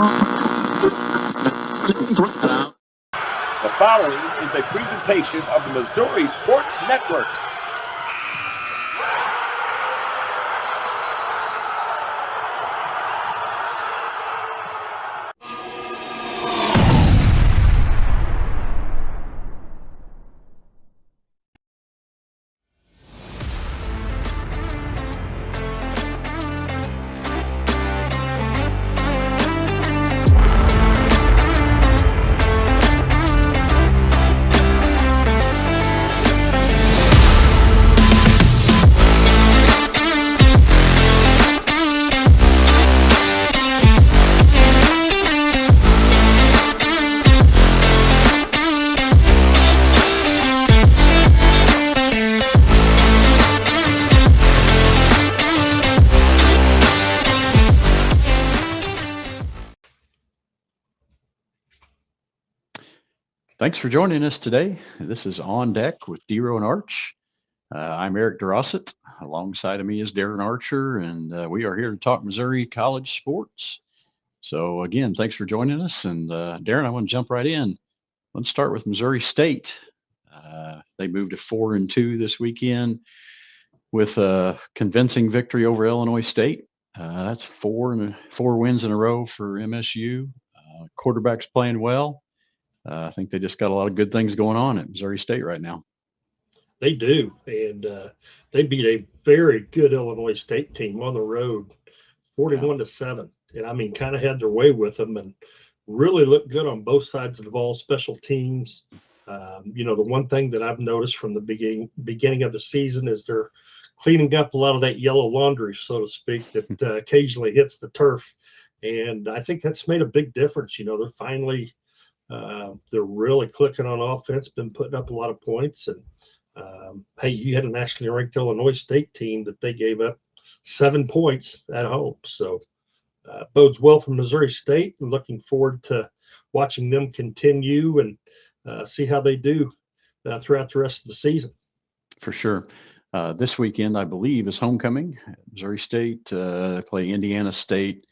The following is a presentation of the Missouri Sports Network. Thanks for joining us today. This is On Deck with DeRo Arch. I'm Eric DeRosset. Alongside of me is Darren Archer, and we are here to talk Missouri college sports. So again, thanks for joining us. And Darren, I want to jump right in. Let's start with Missouri State. They moved to 4-2 this weekend with a convincing victory over Illinois State. That's four wins in a row for MSU. Quarterback's playing well. I think they just got a lot of good things going on at Missouri State right now. They do, and they beat a very good Illinois State team on the road, 41-7. And I mean, kind of had their way with them, and really looked good on both sides of the ball. Special teams. The one thing that I've noticed from the beginning of the season is they're cleaning up a lot of that yellow laundry, so to speak, that occasionally hits the turf, and I think that's made a big difference. They're finally. They're really clicking on offense, been putting up a lot of points. And hey, you had a nationally ranked Illinois State team that they gave up 7 points at home. So bodes well for Missouri State. I'm looking forward to watching them continue and see how they do throughout the rest of the season. For sure. This weekend, I believe, is homecoming. Missouri State play Indiana State.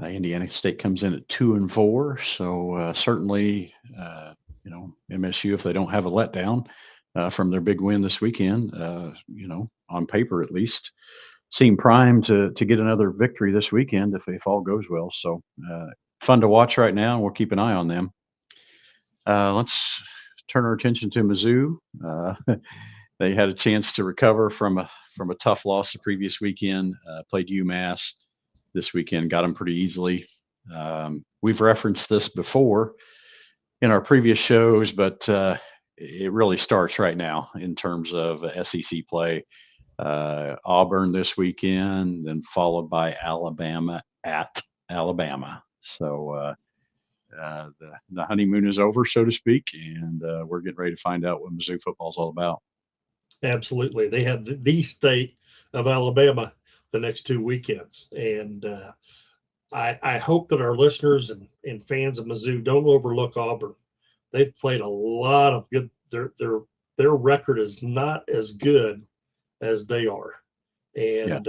Indiana State comes in at 2-4, so certainly, MSU, if they don't have a letdown from their big win this weekend, on paper at least, seem primed to get another victory this weekend if all goes well. So fun to watch right now, and we'll keep an eye on them. Let's turn our attention to Mizzou. They had a chance to recover from a tough loss the previous weekend. Played UMass. This weekend, got them pretty easily. We've referenced this before in our previous shows, but it really starts right now in terms of SEC play. Auburn this weekend, then followed by Alabama at Alabama. So the honeymoon is over, so to speak, and we're getting ready to find out what Mizzou football is all about. Absolutely. They have the state of Alabama the next 2 weekends. And I hope that our listeners and fans of Mizzou don't overlook Auburn. They've played a lot of good. Their record is not as good as they are. And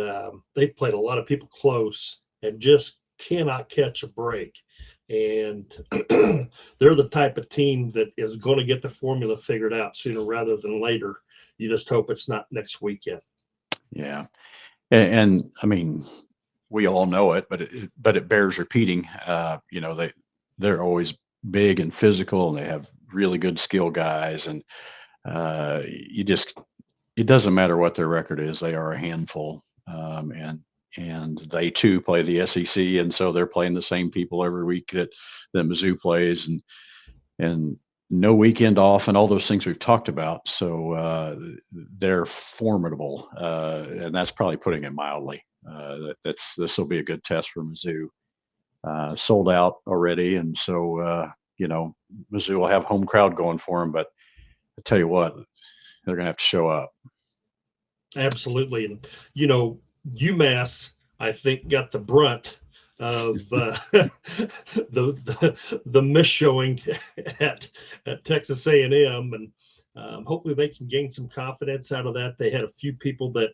they've played a lot of people close and just cannot catch a break. And they're the type of team that is going to get the formula figured out sooner rather than later. You just hope it's not next weekend. Yeah. And I mean, we all know it, but it bears repeating. They're always big and physical, and they have really good skill guys. And it doesn't matter what their record is; they are a handful. And they too play the SEC, and so they're playing the same people every week that Mizzou plays, and no weekend off, and all those things we've talked about. So they're formidable, and that's probably putting it mildly. This will be a good test for Mizzou. Sold out already, and so Mizzou will have home crowd going for them. But I tell you what, they're going to have to show up. Absolutely, and UMass, I think, got the brunt of the misshowing at Texas A&M, and hopefully they can gain some confidence out of that. They had a few people that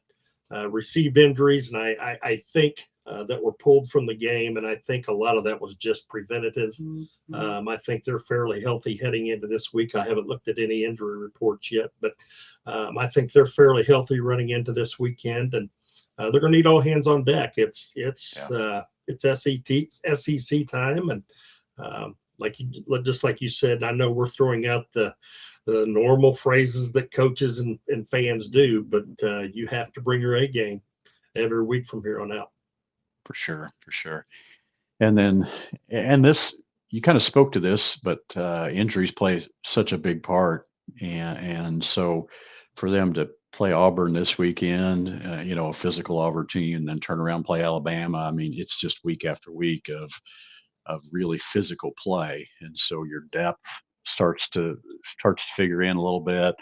received injuries, and I think that were pulled from the game, and I think a lot of that was just preventative. I think they're fairly healthy heading into this week. I haven't looked at any injury reports yet, but I think they're fairly healthy running into this weekend, and they're going to need all hands on deck. It's SEC time, and just like you said, I know we're throwing out the normal phrases that coaches and fans do, but you have to bring your A game every week from here on out. For sure. And then, this, you kind of spoke to this, but injuries play such a big part. And so for them to play Auburn this weekend, a physical Auburn team, and then turn around and play Alabama, I mean, it's just week after week of really physical play. And so your depth starts to figure in a little bit.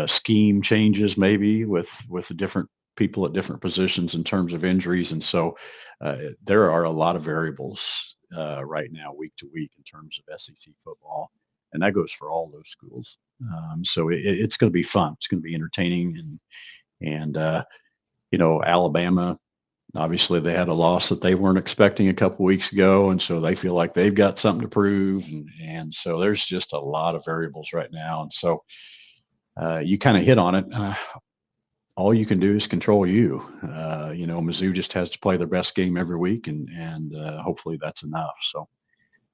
Scheme changes maybe with the different people at different positions in terms of injuries. And so there are a lot of variables right now, week to week, in terms of SEC football. And that goes for all those schools. So it's going to be fun. It's going to be entertaining. And Alabama, obviously they had a loss that they weren't expecting a couple weeks ago. And so they feel like they've got something to prove. And so there's just a lot of variables right now. And so you kind of hit on it. All you can do is control you. Mizzou just has to play their best game every week, and hopefully that's enough. So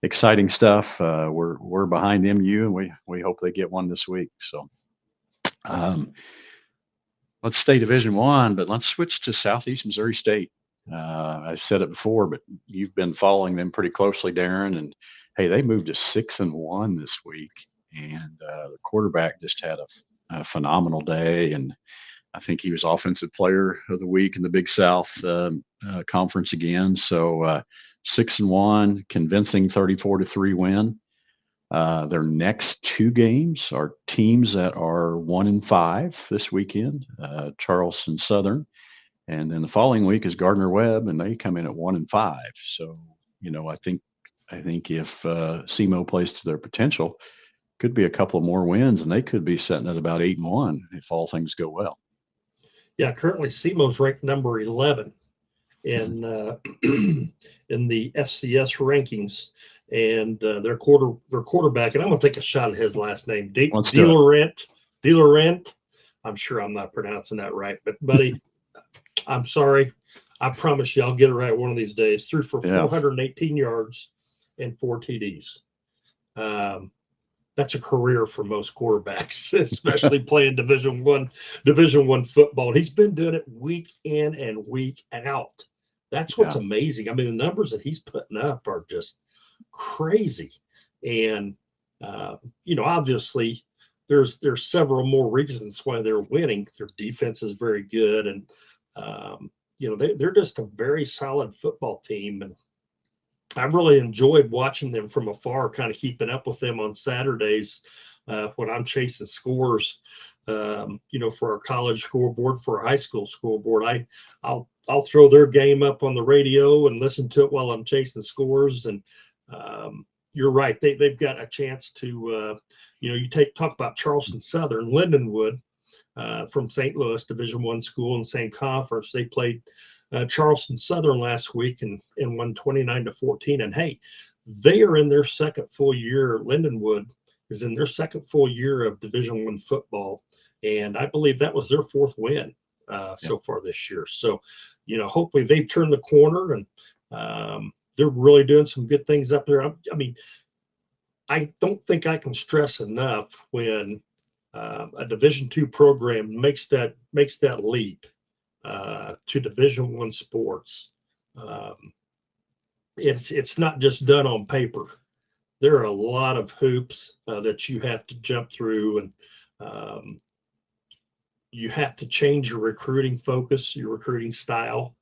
exciting stuff. We're behind MU, and we hope they get one this week. So let's stay Division I, but let's switch to Southeast Missouri State. I've said it before, but you've been following them pretty closely, Darren. And hey, they moved to 6-1 this week, and the quarterback just had a phenomenal day, and I think he was Offensive Player of the Week in the Big South Conference again. So 6-1, convincing 34-3 win. Their next two games are teams that are 1-5 this weekend, Charleston Southern, and then the following week is Gardner Webb, and they come in at 1-5. So I think if SEMO plays to their potential, could be a couple of more wins, and they could be sitting at about 8-1 if all things go well. Yeah, currently SEMO's ranked number 11 in in the FCS rankings, and their quarterback, and I'm gonna take a shot at his last name, DeLaurent. I'm sure I'm not pronouncing that right, but buddy, I'm sorry. I promise you, I'll get it right one of these days. Threw for 418 yards and 4 TDs. That's a career for most quarterbacks, especially playing Division I football. He's been doing it week in and week out. That's what's amazing. I mean, the numbers that he's putting up are just crazy. And obviously there's several more reasons why they're winning. Their defense is very good, and they're just a very solid football team. And I've really enjoyed watching them from afar, kind of keeping up with them on Saturdays when I'm chasing scores, for our college scoreboard, for our high school scoreboard. I'll throw their game up on the radio and listen to it while I'm chasing scores. And you're right, they've got a chance to, talk about Charleston Southern, Lindenwood from St. Louis, Division I school in the same conference. They played Charleston Southern last week and won 29-14. And hey, they are in their second full year. Lindenwood is in their second full year of Division I football, and I believe that was their fourth win so far this year. So, hopefully they've turned the corner, and they're really doing some good things up there. I mean, I don't think I can stress enough when a Division II program makes that leap to Division I sports. It's not just done on paper. There are a lot of hoops that you have to jump through, and you have to change your recruiting focus, your recruiting style.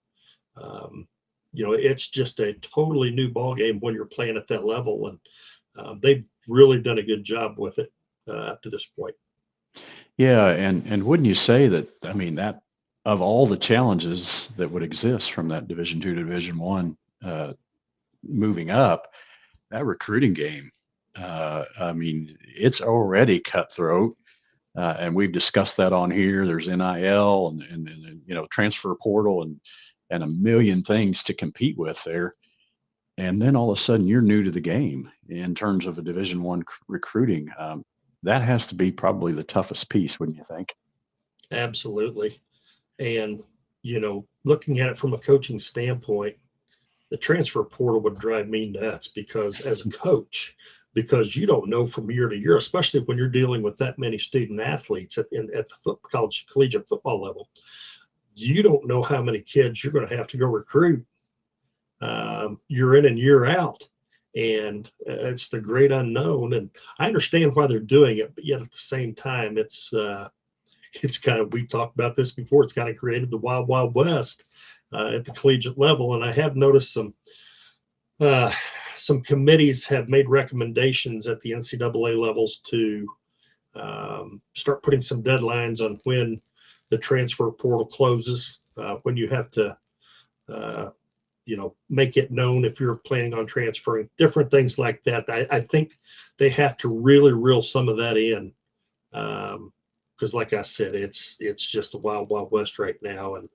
It's just a totally new ballgame when you're playing at that level, and they've really done a good job with it up to this point. Yeah, and wouldn't you say that? I mean, that of all the challenges that would exist from that Division II to Division I, moving up, that recruiting game, I mean, it's already cutthroat, and we've discussed that on here. There's NIL and transfer portal, and and a million things to compete with there. And then all of a sudden you're new to the game in terms of a Division I recruiting. That has to be probably the toughest piece, wouldn't you think? Absolutely. And, looking at it from a coaching standpoint, the transfer portal would drive me nuts because as a coach, because you don't know from year to year, especially when you're dealing with that many student athletes at the college collegiate football level, you don't know how many kids you're going to have to go recruit year in and year out. And it's the great unknown. And I understand why they're doing it, but yet at the same time, it's kind of, we talked about this before, it's kind of created the wild, wild west at the collegiate level. And I have noticed some committees have made recommendations at the NCAA levels to start putting some deadlines on when the transfer portal closes, when you have to, make it known if you're planning on transferring, different things like that. I think they have to really reel some of that in. Because like I said, it's just a wild, wild west right now. And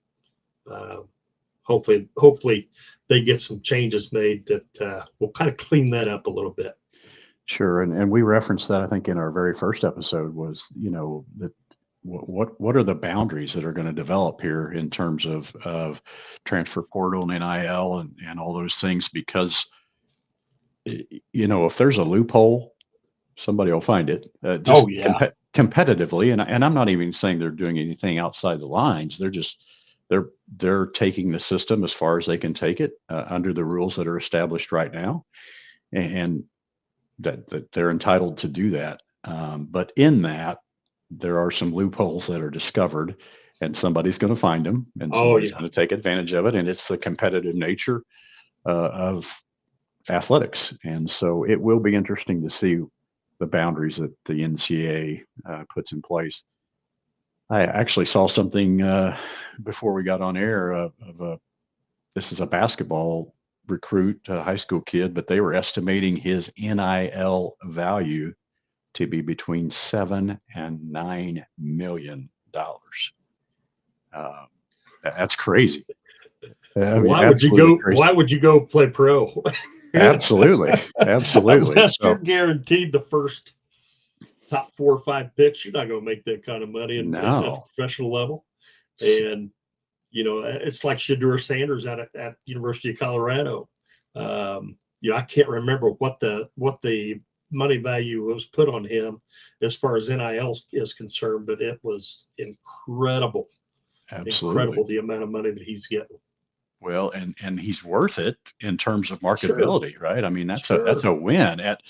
hopefully they get some changes made that will kind of clean that up a little bit. Sure. And we referenced that, I think, in our very first episode was, that what are the boundaries that are going to develop here in terms of transfer portal and NIL and all those things, because, if there's a loophole, somebody will find it. Competitively. And I'm not even saying they're doing anything outside the lines. They're taking the system as far as they can take it under the rules that are established right now, and that they're entitled to do that. But in that, there are some loopholes that are discovered, and somebody's going to find them, and somebody's going to take advantage of it. And it's the competitive nature of athletics. And so it will be interesting to see the boundaries that the NCAA puts in place. I actually saw something before we got on air this is a basketball recruit, a high school kid, but they were estimating his NIL value to be between $7 and $9 million. That's crazy. Why would you go? Crazy. Why would you go play pro? Absolutely. Unless you're guaranteed the first top 4 or 5 picks, you're not going to make that kind of money at the professional level. And it's like Shedeur Sanders at University of Colorado. I can't remember what the money value was put on him as far as NIL is concerned, but it was incredible. Absolutely. Incredible the amount of money that he's getting. Well, and he's worth it in terms of marketability, right? I mean, that's a win at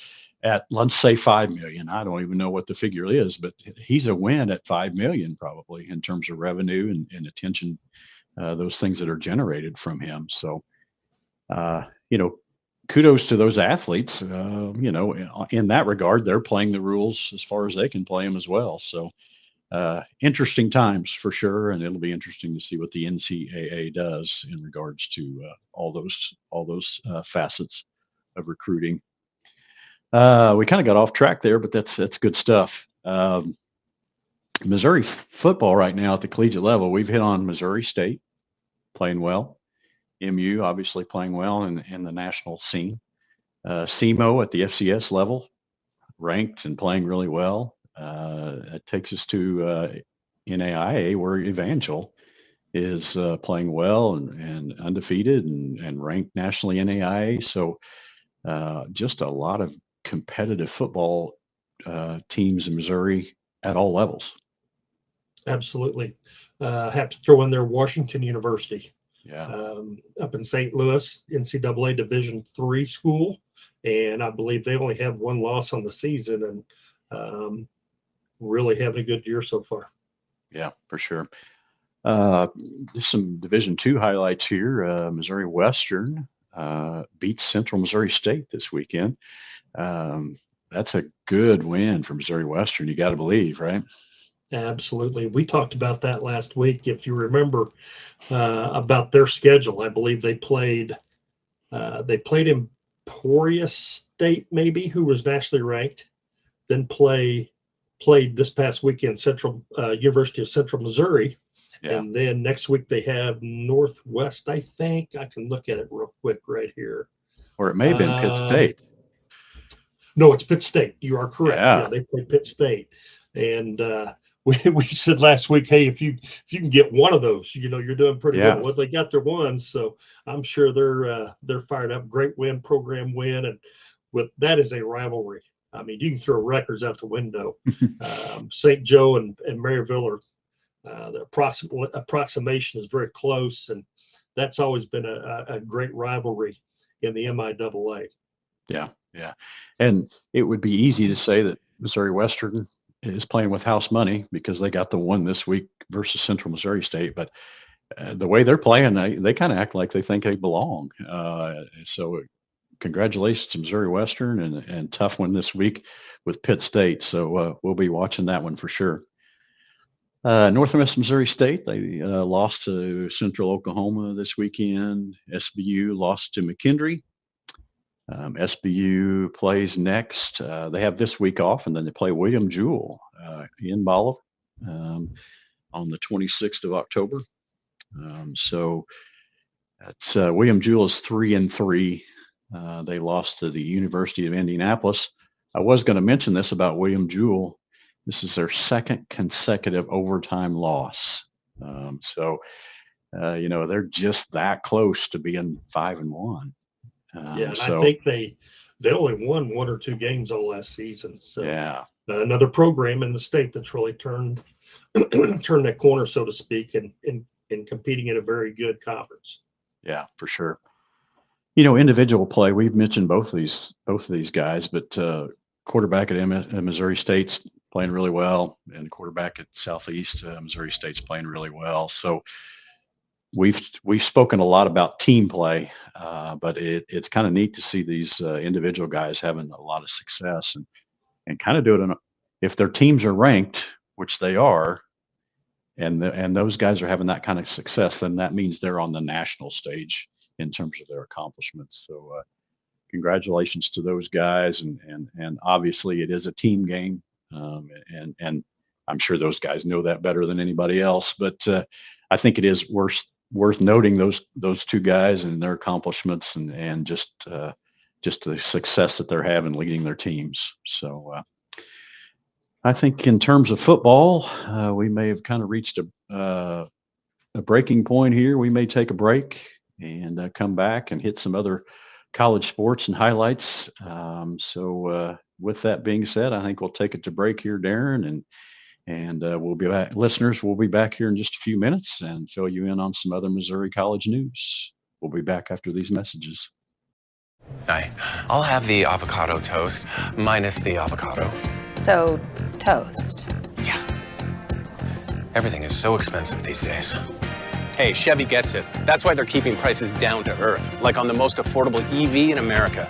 let's say 5 million. I don't even know what the figure is, but he's a win at 5 million probably in terms of revenue and attention, those things that are generated from him. So, kudos to those athletes. In that regard, they're playing the rules as far as they can play them as well. So, interesting times for sure, and it'll be interesting to see what the NCAA does in regards to all those facets of recruiting. We kind of got off track there, but that's good stuff. Missouri football right now at the collegiate level, we've hit on Missouri State playing well, MU obviously playing well in the national scene, SEMO at the FCS level, ranked and playing really well. It takes us to NAIA, where Evangel is playing well and undefeated and ranked nationally in NAIA. So just a lot of competitive football teams in Missouri at all levels. Absolutely. Have to throw in there Washington University. Yeah. Up in St. Louis, NCAA Division III school. And I believe they only have one loss on the season and really having a good year so far. Yeah, for sure. Just some Division II highlights here. Missouri Western beats Central Missouri State this weekend. That's a good win for Missouri Western. You got to believe, right? Absolutely. We talked about that last week. If you remember about their schedule, I believe they played Emporia State, maybe, who was nationally ranked, then played this past weekend University of Central Missouri, Yeah. And then next week they have Northwest, I think. I can look at it real quick right here. Or it may have been Pitt State. No, it's Pitt State. You are correct. Yeah. Yeah, they play Pitt State. And we said last week, hey, if you can get one of those, you're doing pretty Yeah. good. Well, they got their ones, so I'm sure they're fired up. Great win, program win, and with that is a rivalry. I mean, you can throw records out the window. St. Joe and Maryville are the approximation is very close, and that's always been a great rivalry in the MIAA. Yeah. Yeah. And it would be easy to say that Missouri Western is playing with house money because they got the one this week versus Central Missouri State. But the way they're playing, they kind of act like they think they belong. So congratulations to Missouri Western and tough one this week with Pitt State. So we'll be watching that one for sure. Northwest Missouri State, they lost to Central Oklahoma this weekend. SBU lost to McKendree. SBU plays next. They have this week off, and then they play William Jewell in Bolivar on the 26th of October. So that's William Jewell is 3-3. They lost to the University of Indianapolis. I was going to mention this about William Jewell. This is their second consecutive overtime loss. They're just that close to being 5-1. And I think they only won one or two games all last season. So yeah, another program in the state that's really turned that corner, so to speak, in competing in a very good conference. Yeah, for sure. Individual play. We've mentioned both of these guys, but quarterback at Missouri State's playing really well, and quarterback at Southeast Missouri State's playing really well. So we've spoken a lot about team play, but it's kind of neat to see these individual guys having a lot of success and kind of do it if their teams are ranked, which they are, and those guys are having that kind of success, then that means they're on the national stage in terms of their accomplishments. So congratulations to those guys, and obviously it is a team game, and I'm sure those guys know that better than anybody else. But I think it is worth noting those two guys and their accomplishments and just the success that they're having leading their teams. So I think in terms of football, we may have kind of reached a breaking point here. We may take a break and come back and hit some other college sports and highlights. So with that being said, I think we'll take it to break here, Darren, and we'll be back. Listeners, we'll be back here in just a few minutes and fill you in on some other Missouri college news. We'll be back after these messages. I'll have the avocado toast minus the avocado. So, toast. Yeah. Everything is so expensive these days. Hey, Chevy gets it. That's why they're keeping prices down to earth, like on the most affordable EV in America.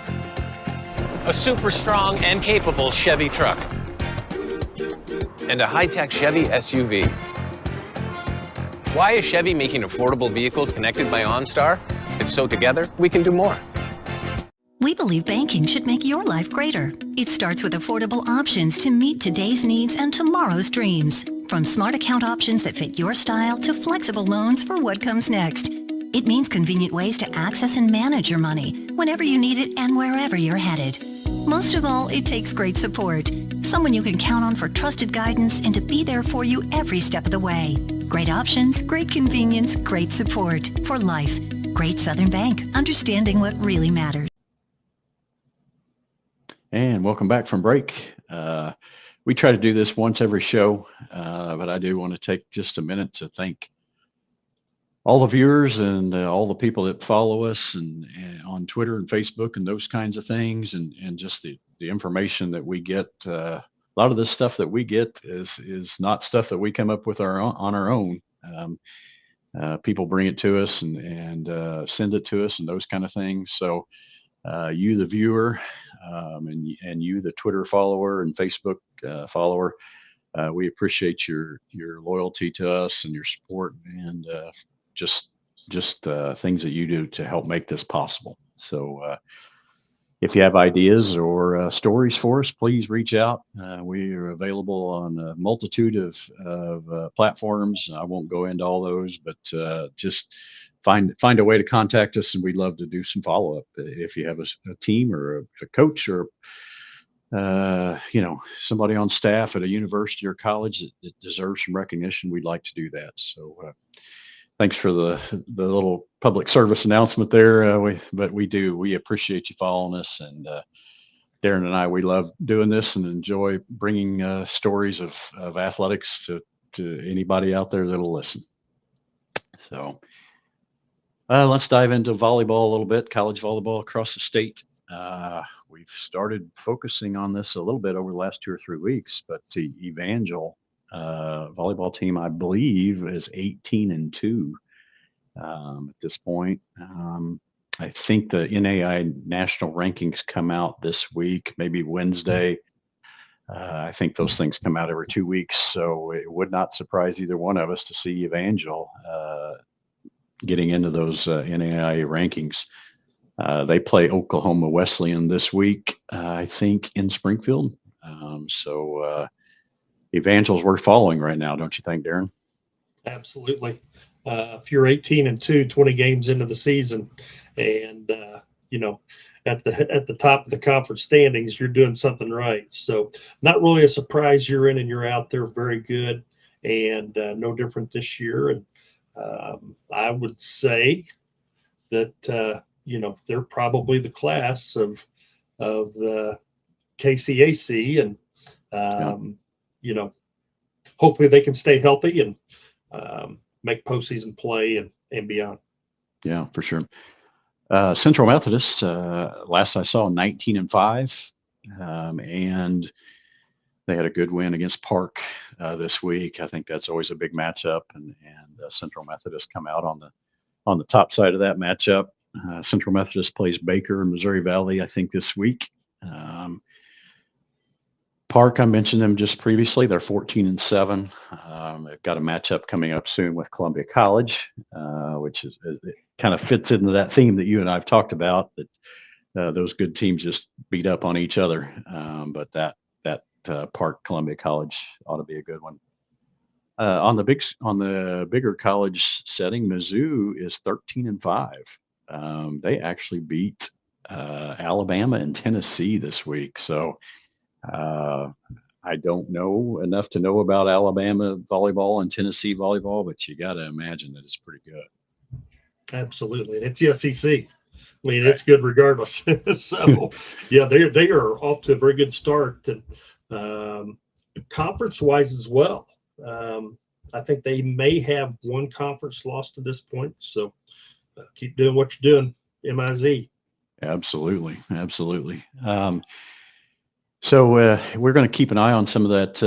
A super strong and capable Chevy truck. And a high-tech Chevy SUV. Why is Chevy making affordable vehicles connected by OnStar? It's so together we can do more. We believe banking should make your life greater. It starts with affordable options to meet today's needs and tomorrow's dreams. From smart account options that fit your style to flexible loans for what comes next. It means convenient ways to access and manage your money whenever you need it and wherever you're headed. Most of all, it takes great support. Someone you can count on for trusted guidance and to be there for you every step of the way. Great options, great convenience, great support for life. Great Southern Bank, understanding what really matters. And welcome back from break. We try to do this once every show, but I do want to take just a minute to thank all the viewers and all the people that follow us and on Twitter and Facebook and those kinds of things, and just the information that we get. A lot of this stuff that we get is not stuff that we come up with on our own. People bring it to us and send it to us and those kind of things. So you, the viewer, and you, the Twitter follower and Facebook follower, we appreciate your loyalty to us and your support and just things that you do to help make this possible. So if you have ideas or stories for us, please reach out. We are available on a multitude of platforms. I won't go into all those, but just find a way to contact us, and we'd love to do some follow up. If you have a team or a coach or somebody on staff at a university or college that deserves some recognition, we'd like to do that. So thanks for the little public service announcement there. We appreciate you following us, and Darren and I, we love doing this and enjoy bringing stories of athletics to anybody out there that'll listen. So let's dive into volleyball a little bit, college volleyball across the state. We've started focusing on this a little bit over the last 2 or 3 weeks, but the Evangel volleyball team, I believe, is 18-2 at this point. I think the NAI national rankings come out this week, maybe Wednesday. I think those things come out every 2 weeks, so it would not surprise either one of us to see Evangel getting into those NAI rankings. They play Oklahoma Wesleyan this week, I think, in Springfield. So Evangel's worth following right now, don't you think, Darren? Absolutely. If you're 18-2, 20 games into the season, and at the top of the conference standings, you're doing something right. So not really a surprise you're in and you're out there. Very good, and no different this year. And I would say that they're probably the class of the KCAC, and hopefully they can stay healthy and make postseason play and beyond. Yeah, for sure. Central Methodist, last I saw, 19-5, and they had a good win against Park this week. I think that's always a big matchup, and Central Methodist come out on the top side of that matchup. Central Methodist plays Baker in Missouri Valley, I think, this week. Park, I mentioned them just previously. They're 14-7. They've got a matchup coming up soon with Columbia College, which is it kind of fits into that theme that you and I've talked about, that those good teams just beat up on each other. But that Park Columbia College ought to be a good one. On the bigger college setting, Mizzou is 13-5. They actually beat Alabama and Tennessee this week. So I don't know enough to know about Alabama volleyball and Tennessee volleyball, but you got to imagine that it's pretty good. Absolutely. It's the SEC. I mean, it's good regardless. So, yeah, they are off to a very good start, and conference-wise as well. I think they may have one conference loss to this point. So keep doing what you're doing, MIZ. Absolutely. So we're going to keep an eye on some of that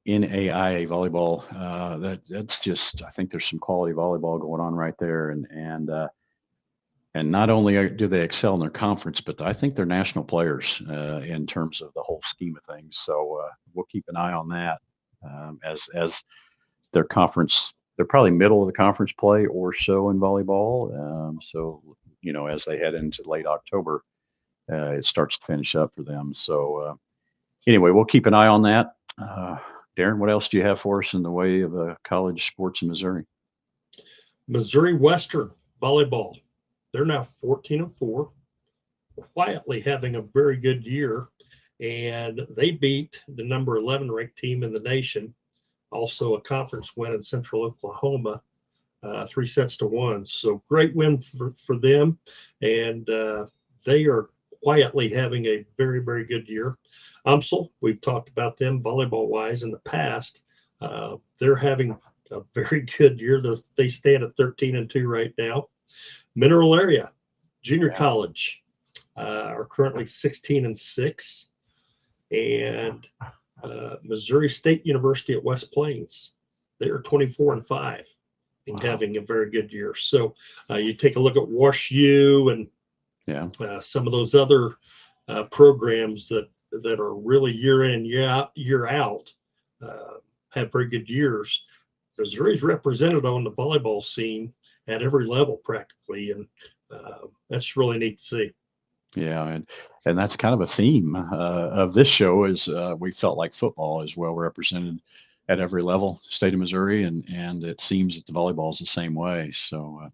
NAI volleyball. That's just, I think there's some quality volleyball going on right there, and not only do they excel in their conference, but I think they're national players in terms of the whole scheme of things. So we'll keep an eye on that as their conference. They're probably middle of the conference play or so in volleyball. So as they head into late October, it starts to finish up for them. So anyway, we'll keep an eye on that. Darren, what else do you have for us in the way of college sports in Missouri? Missouri Western volleyball. They're now 14-4, quietly having a very good year. And they beat the number 11 ranked team in the nation, also a conference win in Central Oklahoma, 3-1. So great win for them. And they are quietly having a very, very good year. UMSL, we've talked about them volleyball-wise in the past. They're having a very good year. They stand at 13-2 right now. Mineral Area Junior College are currently 16-6. And Missouri State University at West Plains, they are 24-5 and having a very good year. So you take a look at Wash U and some of those other programs that are really year in, year out, have very good years. Missouri's represented on the volleyball scene at every level practically, and that's really neat to see. Yeah, and that's kind of a theme of this show is we felt like football is well represented at every level, state of Missouri, and it seems that the volleyball is the same way. So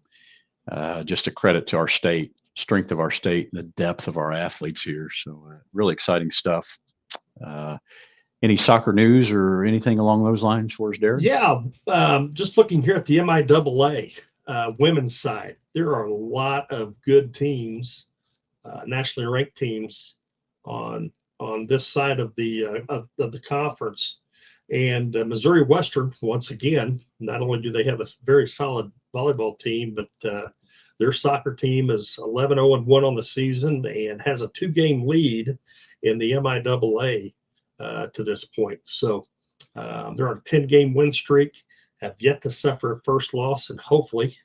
just a credit to our state, strength of our state, the depth of our athletes here. So really exciting stuff. Uh, any soccer news or anything along those lines for us, Darren? Yeah, just looking here at the MIAA women's side, there are a lot of good teams, nationally ranked teams on this side of the conference. And Missouri Western, once again, not only do they have a very solid volleyball team, but their soccer team is 11-0-1 on the season and has a 2-game lead in the MIAA to this point. So they're on a 10-game win streak, have yet to suffer a first loss, and hopefully,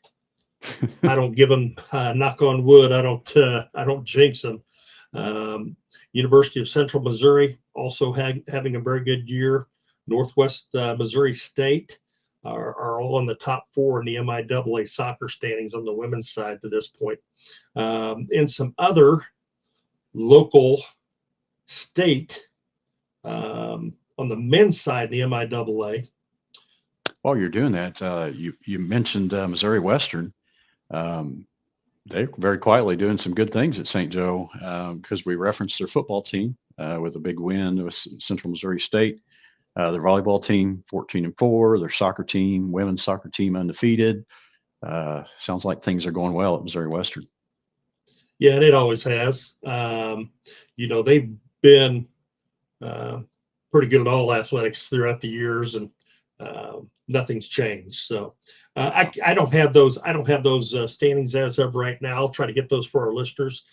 I don't give them knock on wood. I don't jinx them. University of Central Missouri also having a very good year. Northwest Missouri State are all in the top 4 in the MIAA soccer standings on the women's side to this point. And some other local state on the men's side in the MIAA. While you're doing that, you mentioned Missouri Western. They're very quietly doing some good things at St. Joe because we referenced their football team with a big win with Central Missouri State. Their volleyball team 14-4. Their soccer team, women's soccer team, undefeated. Sounds like things are going well at Missouri Western. Yeah, and it always has. They've been pretty good at all athletics throughout the years, and nothing's changed. So I don't have those. I don't have those standings as of right now. I'll try to get those for our listeners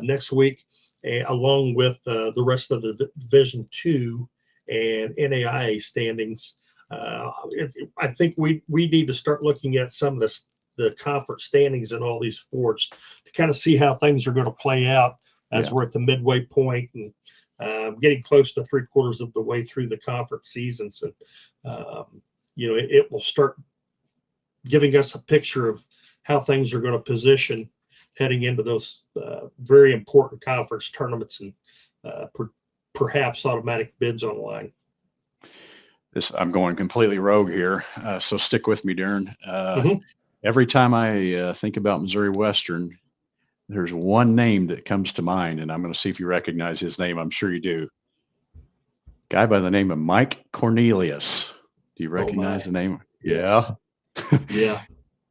next week, along with the rest of the Division II and NAIA standings. I think we need to start looking at some of the conference standings in all these sports to kind of see how things are going to play out as we're at the midway point and getting close to 3/4 of the way through the conference seasons. And, it will start giving us a picture of how things are going to position heading into those very important conference tournaments and perhaps automatic bids on the line. I'm going completely rogue here, so stick with me, Darren. Every time I think about Missouri Western, there's one name that comes to mind, and I'm going to see if you recognize his name. I'm sure you do. Guy by the name of Mike Cornelius. Do you recognize the name? Yes. Yeah. Yeah.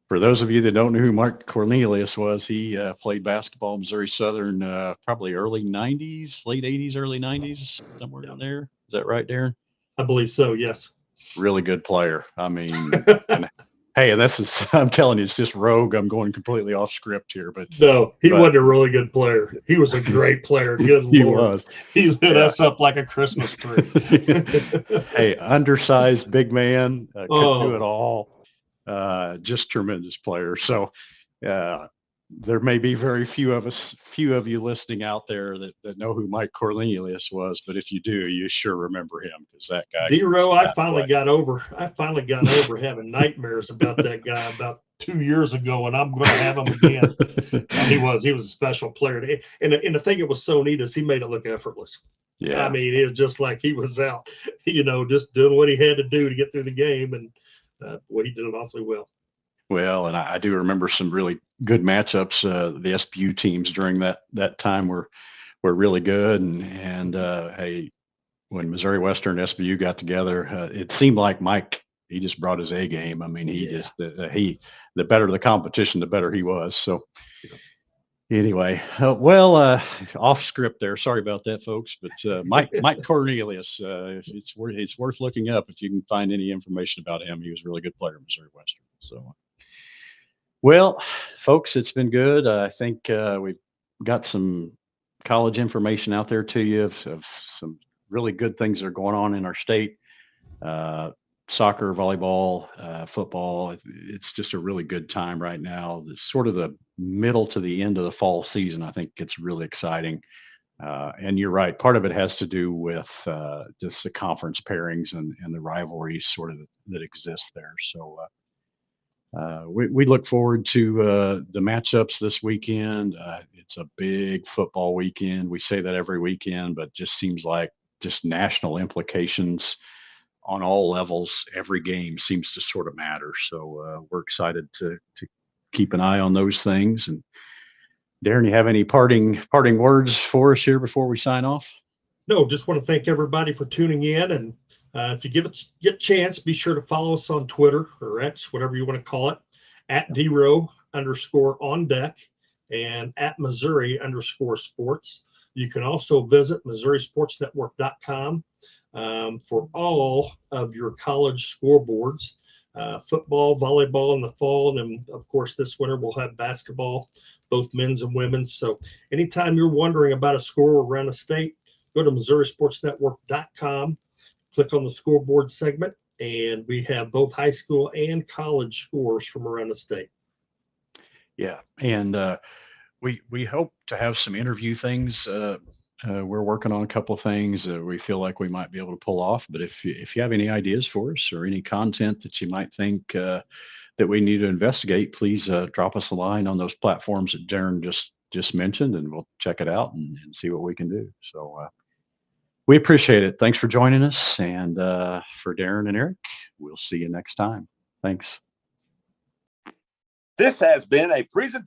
For those of you that don't know who Mark Cornelius was, he played basketball in Missouri Southern probably early 90s, late 80s, early 90s, somewhere down there. Is that right, Darren? I believe so, yes. Really good player. I mean, hey, and I'm telling you, it's just rogue. I'm going completely off script here. But no, he wasn't a really good player. He was a great player. Good he Lord. Was. He lit us up like a Christmas tree. Hey, undersized, big man, couldn't do it all. Just tremendous player. So there may be very few of you listening out there that know who Mike Cornelius was, but if you do, you sure remember him because that guy. DeRo, I finally got over having nightmares about that guy about 2 years ago, and I'm going to have him again. He was a special player, and the thing that was so neat is he made it look effortless. Yeah, I mean, it was just like he was out, just doing what he had to do to get through the game, and he did it awfully well. Well, and I do remember some really good matchups. The SBU teams during that time were really good, and hey, when Missouri Western and SBU got together, it seemed like Mike, he just brought his A game. I mean, the better the competition, the better he was. So anyway, off script there. Sorry about that, folks. But Mike Cornelius, it's worth looking up if you can find any information about him. He was a really good player at Missouri Western. So. Well, folks, it's been good. I think we've got some college information out there to you of some really good things that are going on in our state. Soccer, volleyball, football. It's just a really good time right now. It's sort of the middle to the end of the fall season. I think it's really exciting. And you're right. Part of it has to do with just the conference pairings and the rivalries sort of that exist there. So we look forward to the matchups this weekend. It's a big football weekend. We say that every weekend, but just seems like just national implications on all levels. Every game seems to sort of matter. So we're excited to keep an eye on those things. And Darren, you have any parting words for us here before we sign off? No, just want to thank everybody for tuning in. And if you get a chance, be sure to follow us on Twitter or X, whatever you want to call it, at DeRo_on-deck and at Missouri_sports. You can also visit MissouriSportsNetwork.com for all of your college scoreboards, football, volleyball in the fall. And then, of course, this winter we'll have basketball, both men's and women's. So anytime you're wondering about a score around the state, go to MissouriSportsNetwork.com, click on the scoreboard segment, and we have both high school and college scores from around the state. Yeah, and we hope to have some interview things. We're working on a couple of things we feel like we might be able to pull off. But if you have any ideas for us or any content that you might think that we need to investigate, please drop us a line on those platforms that Darren just mentioned, and we'll check it out and see what we can do. So we appreciate it. Thanks for joining us. And for Darren and Eric, we'll see you next time. Thanks. This has been a presentation